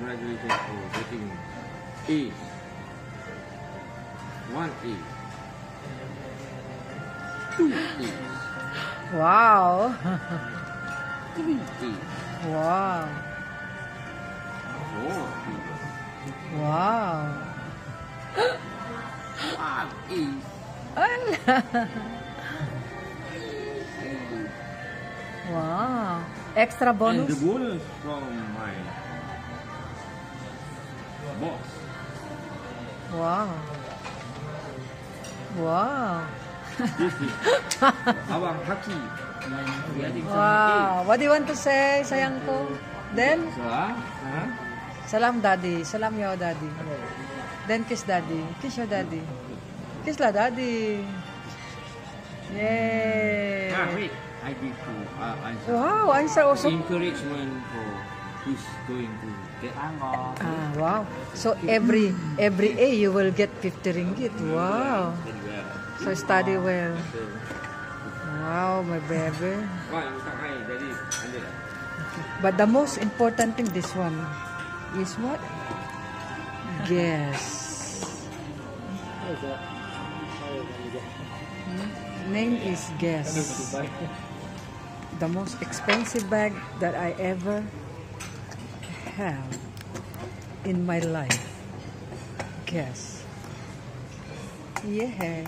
congratulations for getting A. 1A. 2A. Wow. 3A. Wow. 4A. Wow. 5A. Ala. Wow. Extra And bonus. the bonus from my boss. Wow. Wow. This is Abang Haki. Getting some Wow. What do you want to say, sayang ko? Then, A. So, salam daddy. Salam yo daddy. Then kiss daddy. Kiss your daddy. Kiss la daddy. Yay. wait. I give to answer. Wow, answer also. Encouragement for who's going to get Wow. So every A you will get 50 ringgit. Wow. very well. So study well. So, Wow, my baby. why ang sakay dari anda? But the most important thing, this one, is what? Guess. Name is Guess. The most expensive bag that I ever have in my life. Guess. Yeah.